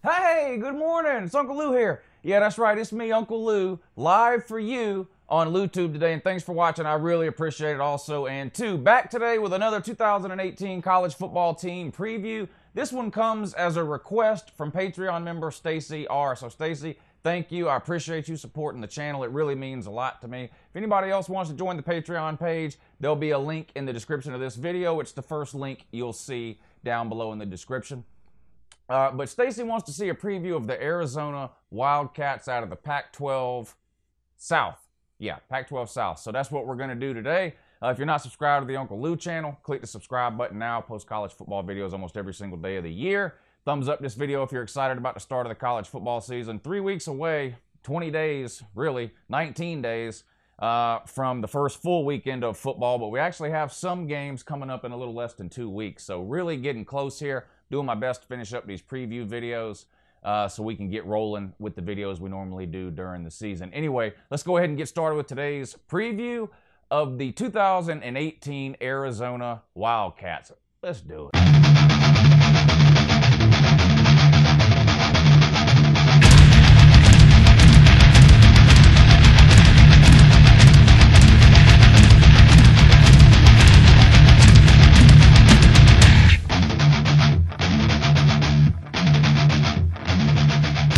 Hey, good morning. It's Uncle Lou here. Yeah, that's right. It's me, Uncle Lou, live for you on LouTube today. And thanks for watching. I really appreciate it also. And two, back today with another 2018 college football team preview. This one comes as a request from Patreon member Stacy R. So Stacy, thank you. I appreciate you supporting the channel. It really means a lot to me. If anybody else wants to join the Patreon page, there'll be a link in the description of this video. It's the first link you'll see down below in the description. But Stacy wants to see a preview of the Arizona Wildcats out of the Pac-12 South. Yeah, Pac-12 South. So that's what we're going to do today. If you're not subscribed to the Uncle Lou channel, click the subscribe button now. I post college football videos almost every single day of the year. Thumbs up this video if you're excited about the start of the college football season. 3 weeks away, 20 days, really, 19 days from the first full weekend of football. But we actually have some games coming up in a little less than 2 weeks. So really getting close here. Doing my best to finish up these preview videos so we can get rolling with the videos we normally do during the season. Anyway, let's go ahead and get started with today's preview of the 2018 Arizona Wildcats. Let's do it.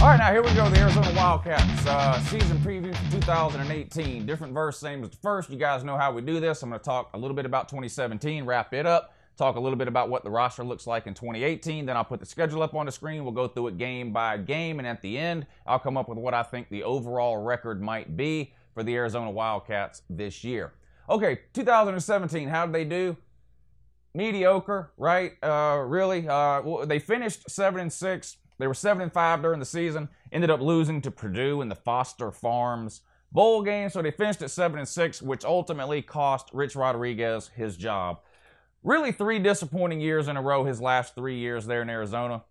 All right, now here we go, the Arizona Wildcats season preview for 2018. Different verse, same as the first. You guys know how we do this. I'm going to talk a little bit about 2017, wrap it up, talk a little bit about what the roster looks like in 2018. Then I'll put the schedule up on the screen. We'll go through it game by game, and at the end, I'll come up with what I think the overall record might be for the Arizona Wildcats this year. Okay, 2017, how did they do? Mediocre, right? Really? They finished 7-6. They were 7-5 during the season, ended up losing to Purdue in the Foster Farms Bowl game, so they finished at 7-6, which ultimately cost Rich Rodriguez his job. Really 3 disappointing years in a row, his last 3 years there in Arizona,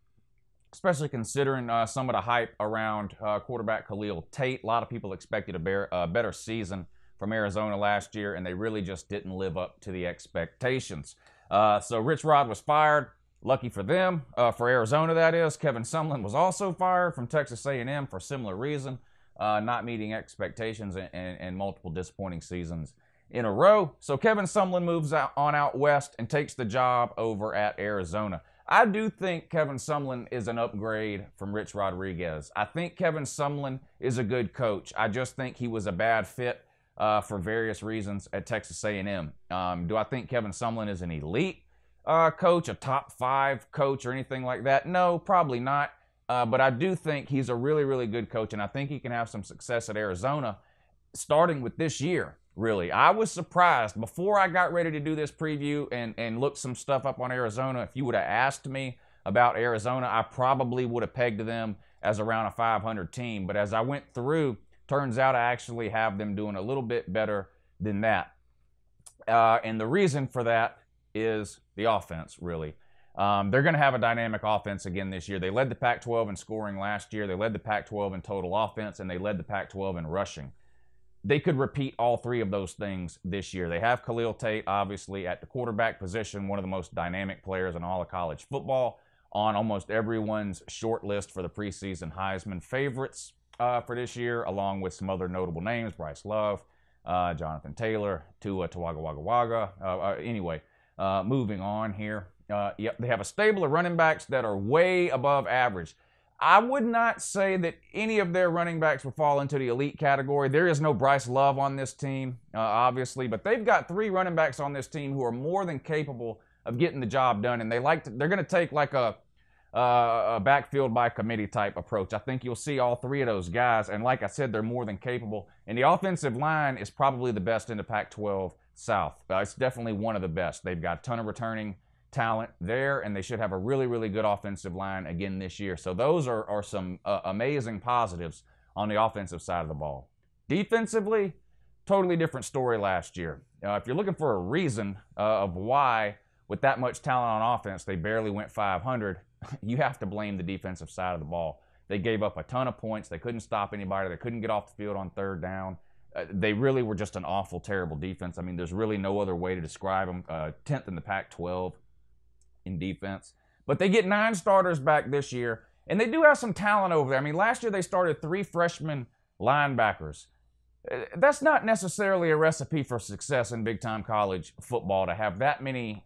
especially considering some of the hype around quarterback Khalil Tate. A lot of people expected a better season from Arizona last year, and they really just didn't live up to the expectations. So Rich Rod was fired. Lucky for them, for Arizona that is. Kevin Sumlin was also fired from Texas A&M for a similar reason, not meeting expectations and multiple disappointing seasons in a row. So Kevin Sumlin moves on out west and takes the job over at Arizona. I do think Kevin Sumlin is an upgrade from Rich Rodriguez. I think Kevin Sumlin is a good coach. I just think he was a bad fit for various reasons at Texas A&M. Do I think Kevin Sumlin is an elite coach, a top 5 coach or anything like that? No, probably not. But I do think he's a really, really good coach, and I think he can have some success at Arizona, starting with this year, really. I was surprised before I got ready to do this preview and look some stuff up on Arizona. If you would have asked me about Arizona, I probably would have pegged them as around a 500 team. But as I went through, turns out I actually have them doing a little bit better than that. And the reason for that is the offense, really. They're going to have a dynamic offense again this year. They led the Pac-12 in scoring last year. They led the Pac-12 in total offense, and they led the Pac-12 in rushing. They could repeat all 3 of those things this year. They have Khalil Tate, obviously, at the quarterback position, one of the most dynamic players in all of college football, on almost everyone's short list for the preseason Heisman favorites for this year, along with some other notable names, Bryce Love, Jonathan Taylor, Tua Tagovailoa. Anyway, moving on here. Yep, they have a stable of running backs that are way above average. I would not say that any of their running backs would fall into the elite category. There is no Bryce Love on this team, obviously, but they've got 3 running backs on this team who are more than capable of getting the job done, and they're going to take like a backfield by committee type approach. I think you'll see all 3 of those guys, and like I said, they're more than capable. And the offensive line is probably the best in the Pac-12 South. It's definitely one of the best. They've got a ton of returning talent there, and they should have a really, really good offensive line again this year. So those are some amazing positives on the offensive side of the ball. Defensively, totally different story last year. If you're looking for a reason of why, with that much talent on offense, they barely went 500, you have to blame the defensive side of the ball. They gave up a ton of points. They couldn't stop anybody. They couldn't get off the field on 3rd down. They really were just an awful, terrible defense. I mean, there's really no other way to describe them. 10th in the Pac-12 in defense. But they get 9 starters back this year, And they do have some talent over there. I mean, last year they started 3 freshman linebackers. That's not necessarily a recipe for success in big-time college football to have that many,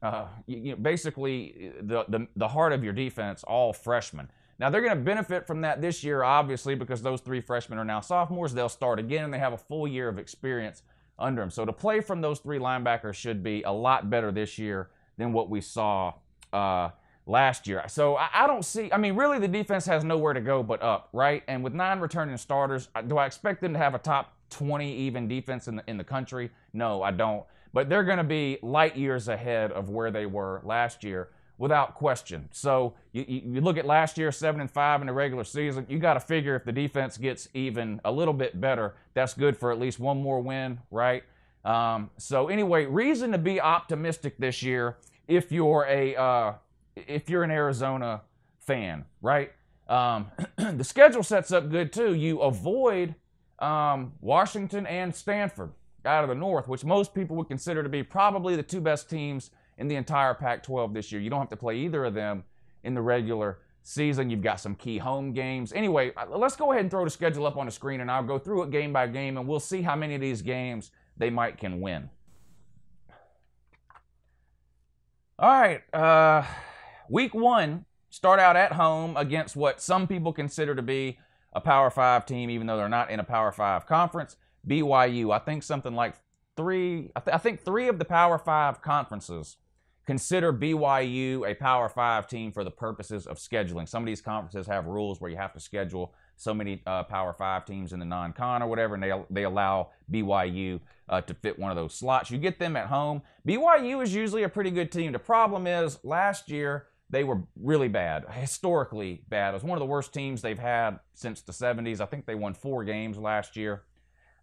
basically the heart of your defense, all freshmen. Now, they're going to benefit from that this year, obviously, because those 3 freshmen are now sophomores. They'll start again, and they have a full year of experience under them. So to play from those 3 linebackers should be a lot better this year than what we saw last year. So I don't see, I mean, really the defense has nowhere to go but up, right? And with 9 returning starters, do I expect them to have a top 20 even defense in the country? No, I don't. But they're going to be light years ahead of where they were last year, without question. So you look at last year, 7-5 in the regular season. You got to figure if the defense gets even a little bit better, that's good for at least one more win, right? So anyway, reason to be optimistic this year if you're an Arizona fan, right? The schedule sets up good too. You avoid Washington and Stanford out of the North, which most people would consider to be probably the 2 best teams in the entire Pac-12 this year. You don't have to play either of them in the regular season. You've got some key home games. Anyway, let's go ahead and throw the schedule up on the screen, and I'll go through it game by game, and we'll see how many of these games they can win. All right, week 1, start out at home against what some people consider to be a Power 5 team, even though they're not in a Power 5 conference. BYU, I think something like 3 of the Power 5 conferences consider BYU a Power 5 team for the purposes of scheduling. Some of these conferences have rules where you have to schedule so many Power 5 teams in the non-con or whatever, and they allow BYU to fit one of those slots. You get them at home. BYU is usually a pretty good team. The problem is last year they were really bad, historically bad. It was one of the worst teams they've had since the 70s. I think they won 4 games last year.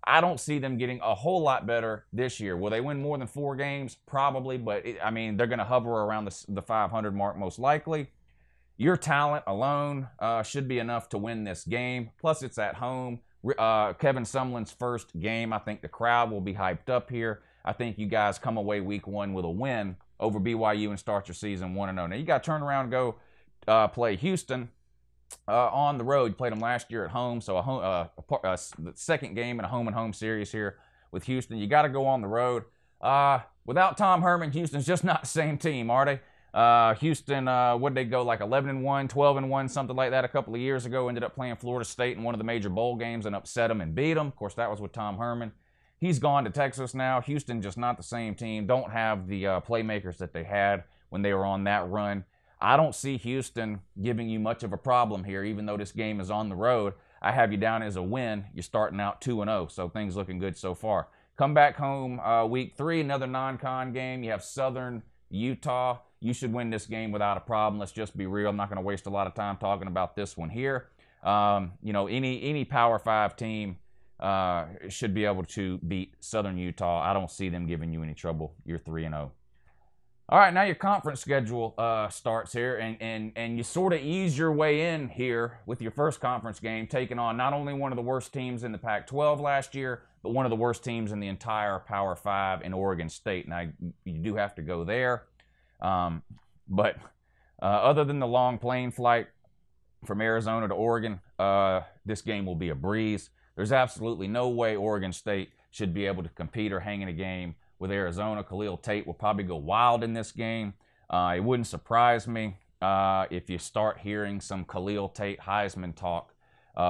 I don't see them getting a whole lot better this year. Will they win more than 4 games? Probably, but I mean, they're going to hover around the 500 mark most likely. Your talent alone should be enough to win this game. Plus, it's at home. Kevin Sumlin's first game. I think the crowd will be hyped up here. I think you guys come away week 1 with a win over BYU and start your season 1-0. Now, you got to turn around and go play Houston on the road. You played them last year at home, so the second game in a home-and-home series here with Houston. You got to go on the road. Without Tom Herman, Houston's just not the same team, are they? Houston, what did they go, like 11-1, 12-1, something like that a couple of years ago. Ended up playing Florida State in one of the major bowl games and upset them and beat them. Of course, that was with Tom Herman. He's gone to Texas now. Houston just not the same team. Don't have the playmakers that they had when they were on that run. I don't see Houston giving you much of a problem here, even though this game is on the road. I have you down as a win. You're starting out 2-0, so things looking good so far. Come back home week 3, another non-con game. You have Southern Utah. You should win this game without a problem. Let's just be real. I'm not going to waste a lot of time talking about this one here. Any Power 5 team should be able to beat Southern Utah. I don't see them giving you any trouble. You're 3-0. All right, now your conference schedule starts here, and you sort of ease your way in here with your first conference game, taking on not only one of the worst teams in the Pac-12 last year, but one of the worst teams in the entire Power 5 in Oregon State. Now, you do have to go there, but other than the long plane flight from Arizona to Oregon, this game will be a breeze. There's absolutely no way Oregon State should be able to compete or hang in a game with Arizona. Khalil Tate will probably go wild in this game. It wouldn't surprise me if you start hearing some Khalil Tate Heisman talk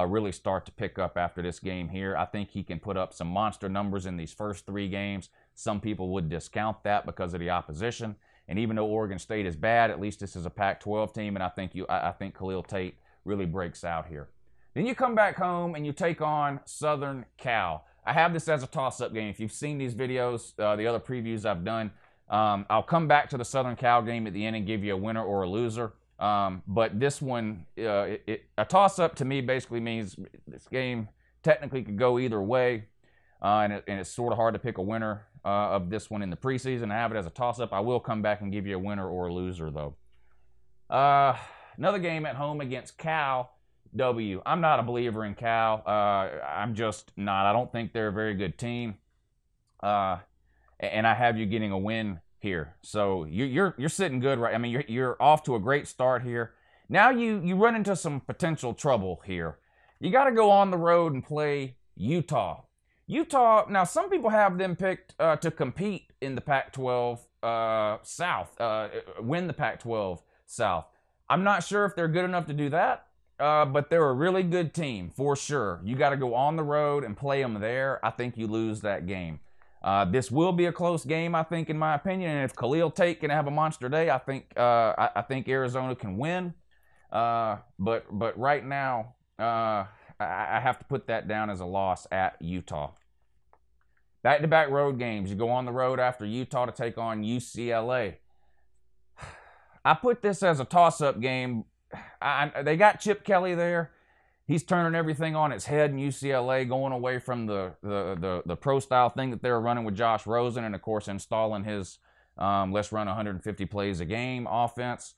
really start to pick up after this game here. I think he can put up some monster numbers in these first 3 games. Some people would discount that because of the opposition. And even though Oregon State is bad, at least this is a Pac-12 team, and I think Khalil Tate really breaks out here. Then you come back home and you take on Southern Cal. I have this as a toss-up game. If you've seen these videos, the other previews I've done, I'll come back to the Southern Cal game at the end and give you a winner or a loser. But this one, a toss-up to me basically means this game technically could go either way, and it's sort of hard to pick a winner of this one in the preseason. I have it as a toss-up. I will come back and give you a winner or a loser, though. Another game at home against Cal. I'm not a believer in Cal. I'm just not. I don't think they're a very good team. And I have you getting a win here. So you're sitting good, right? I mean, you're off to a great start here. Now you run into some potential trouble here. You got to go on the road and play Utah. Utah, now some people have them picked to compete in the Pac-12 South, win the Pac-12 South. I'm not sure if they're good enough to do that, but they're a really good team for sure. You got to go on the road and play them there. I think you lose that game. This will be a close game, I think, in my opinion. And if Khalil Tate can have a monster day, I think Arizona can win. But right now, I have to put that down as a loss at Utah. Back-to-back road games. You go on the road after Utah to take on UCLA. I put this as a toss-up game. They got Chip Kelly there. He's turning everything on its head in UCLA, going away from the pro-style thing that they were running with Josh Rosen, and, of course, installing his let's run 150 plays a game offense.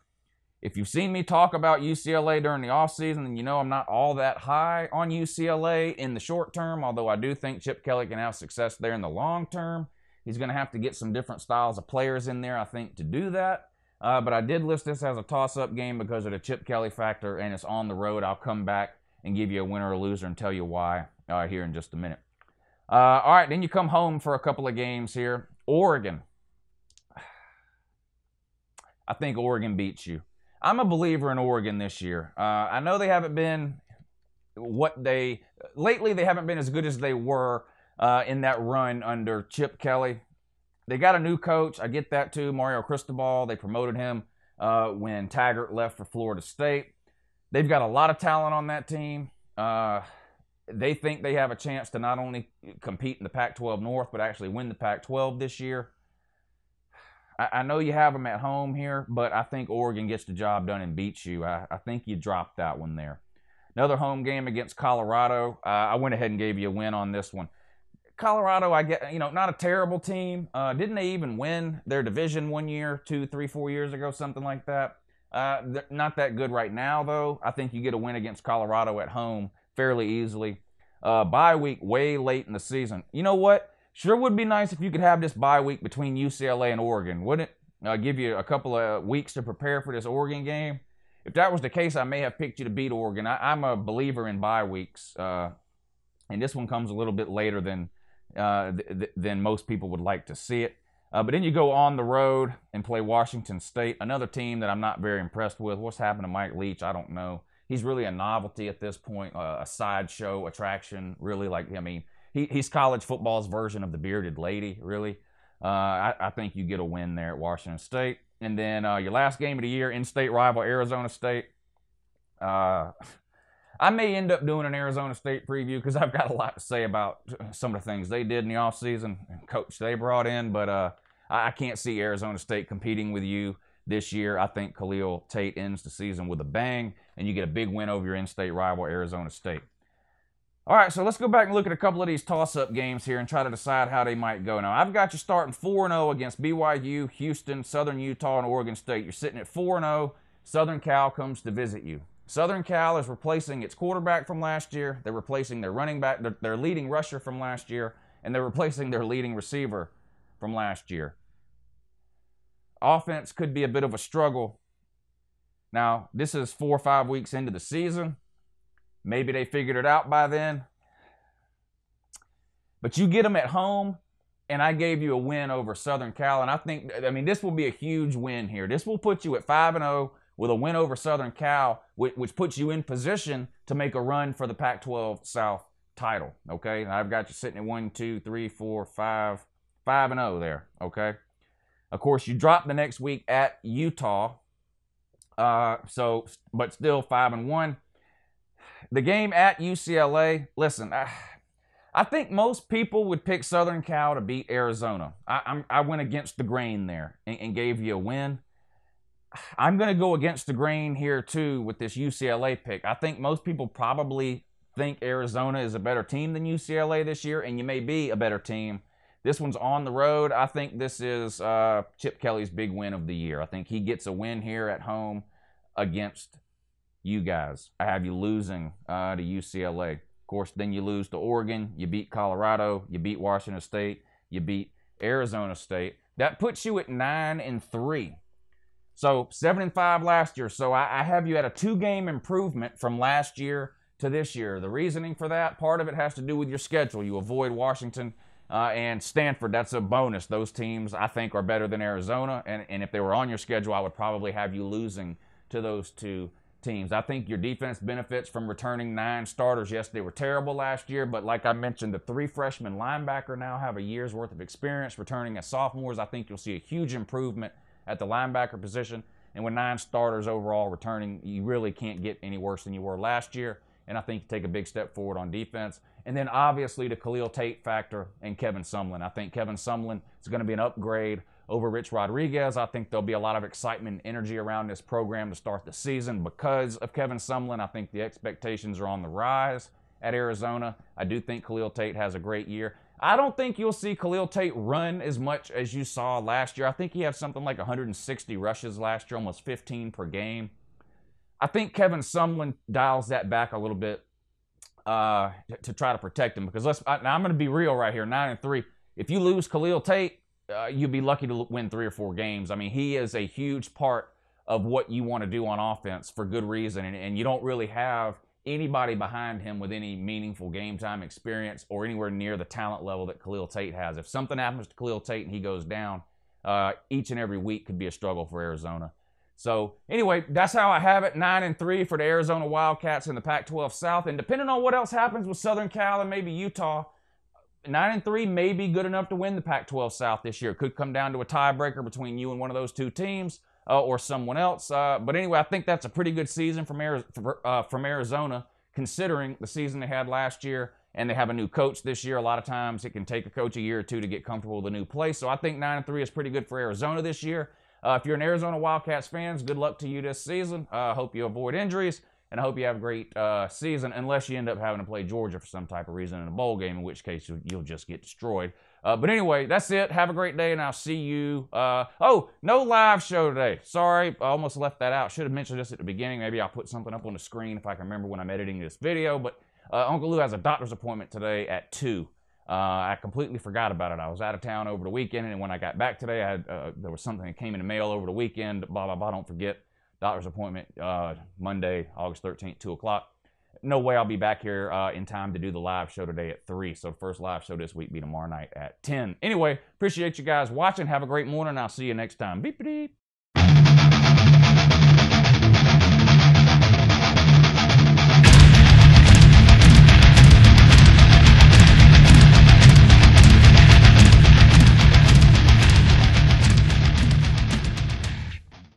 If you've seen me talk about UCLA during the offseason, then you know I'm not all that high on UCLA in the short term, although I do think Chip Kelly can have success there in the long term. He's going to have to get some different styles of players in there, I think, to do that. But I did list this as a toss-up game because of the Chip Kelly factor, and it's on the road. I'll come back and give you a winner or loser and tell you why here in just a minute. All right, then you come home for a couple of games here. Oregon. I think Oregon beats you. I'm a believer in Oregon this year. I know they haven't been lately they haven't been as good as they were in that run under Chip Kelly. They got a new coach. I get that too, Mario Cristobal. They promoted him when Taggart left for Florida State. They've got a lot of talent on that team. They think they have a chance to not only compete in the Pac-12 North, but actually win the Pac-12 this year. I know you have them at home here, but I think Oregon gets the job done and beats you. I think you dropped that one there. Another home game against Colorado. I went ahead and gave you a win on this one. Colorado, I get, not a terrible team. Didn't they even win their division 1 year, 2, 3, 4 years ago, something like that? They're not that good right now, though. I think you get a win against Colorado at home fairly easily. Bye week way late in the season. You know what? Sure would be nice if you could have this bye week between UCLA and Oregon, wouldn't it? Give you a couple of weeks to prepare for this Oregon game. If that was the case, I may have picked you to beat Oregon. I'm a believer in bye weeks, and this one comes a little bit later than most people would like to see it. But then you go on the road and play Washington State, another team that I'm not very impressed with. What's happened to Mike Leach, I don't know. He's really a novelty at this point, a sideshow attraction, really. He's college football's version of the bearded lady, really. I think you get a win there at Washington State. And then your last game of the year, in-state rival Arizona State. I may end up doing an Arizona State preview because I've got a lot to say about some of the things they did in the offseason and coach they brought in. But I can't see Arizona State competing with you this year. I think Khalil Tate ends the season with a bang, and you get a big win over your in-state rival Arizona State. All right, so let's go back and look at a couple of these toss-up games here and try to decide how they might go. Now, I've got you starting 4-0 against BYU, Houston, Southern Utah, and Oregon State. You're sitting at 4-0. Southern Cal comes to visit you. Southern Cal is replacing its quarterback from last year. They're replacing their running back, their leading rusher from last year, and they're replacing their leading receiver from last year. Offense could be a bit of a struggle. Now, this is 4 or 5 weeks into the season. Maybe they figured it out by then. But you get them at home, and I gave you a win over Southern Cal. And I think, this will be a huge win here. This will put you at 5-0 with a win over Southern Cal, which puts you in position to make a run for the Pac-12 South title, okay? And I've got you sitting at 1, 2, 3, 4, 5, 5-0 there, okay? Of course, you drop the next week at Utah, but still 5-1. The game at UCLA, listen, I think most people would pick Southern Cal to beat Arizona. I went against the grain there and gave you a win. I'm going to go against the grain here too with this UCLA pick. I think most people probably think Arizona is a better team than UCLA this year, and you may be a better team. This one's on the road. I think this is Chip Kelly's big win of the year. I think he gets a win here at home against you guys. I have you losing to UCLA. Of course, then you lose to Oregon. You beat Colorado. You beat Washington State. You beat Arizona State. That puts you at 9-3. So 7-5 last year. So I have you at a 2-game improvement from last year to this year. The reasoning for that, part of it has to do with your schedule. You avoid Washington and Stanford. That's a bonus. Those teams, I think, are better than Arizona. And if they were on your schedule, I would probably have you losing to those two teams. I think your defense benefits from returning 9 starters. Yes, they were terrible last year, but like I mentioned, the 3 freshman linebacker now have a year's worth of experience returning as sophomores. I think you'll see a huge improvement at the linebacker position. And with 9 starters overall returning, you really can't get any worse than you were last year. And I think you take a big step forward on defense. And then obviously the Khalil Tate factor and Kevin Sumlin. I think Kevin Sumlin is going to be an upgrade over Rich Rodriguez. I think there'll be a lot of excitement and energy around this program to start the season because of Kevin Sumlin. I think the expectations are on the rise at Arizona. I do think Khalil Tate has a great year. I don't think you'll see Khalil Tate run as much as you saw last year. I think he had something like 160 rushes last year, almost 15 per game. I think Kevin Sumlin dials that back a little bit to try to protect him because now I'm going to be real right here, 9-3. If you lose Khalil Tate, you'd be lucky to win 3 or 4 games. I mean, he is a huge part of what you want to do on offense for good reason, and you don't really have anybody behind him with any meaningful game time experience or anywhere near the talent level that Khalil Tate has. If something happens to Khalil Tate and he goes down, each and every week could be a struggle for Arizona. So anyway, that's how I have it, 9-3 for the Arizona Wildcats in the Pac-12 South. And depending on what else happens with Southern Cal and maybe Utah, 9-3 may be good enough to win the Pac-12 South this year. It could come down to a tiebreaker between you and one of those 2 teams or someone else. But anyway, I think that's a pretty good season from Arizona, considering the season they had last year. And they have a new coach this year. A lot of times it can take a coach a year or 2 to get comfortable with a new place. So I think 9-3 is pretty good for Arizona this year. If you're an Arizona Wildcats fans, good luck to you this season. I hope you avoid injuries, and I hope you have a great season, unless you end up having to play Georgia for some type of reason in a bowl game, in which case you'll just get destroyed. But anyway, that's it. Have a great day, and I'll see you. Oh, no live show today. Sorry, I almost left that out. Should have mentioned this at the beginning. Maybe I'll put something up on the screen if I can remember when I'm editing this video. But Uncle Lou has a doctor's appointment today at 2. I completely forgot about it. I was out of town over the weekend, and when I got back today, there was something that came in the mail over the weekend. Blah, blah, blah. Don't forget. Doctor's appointment Monday, August 13th, 2 o'clock. No way I'll be back here in time to do the live show today at 3. So the first live show this week will be tomorrow night at 10. Anyway, appreciate you guys watching. Have a great morning. I'll see you next time. Beep, beep.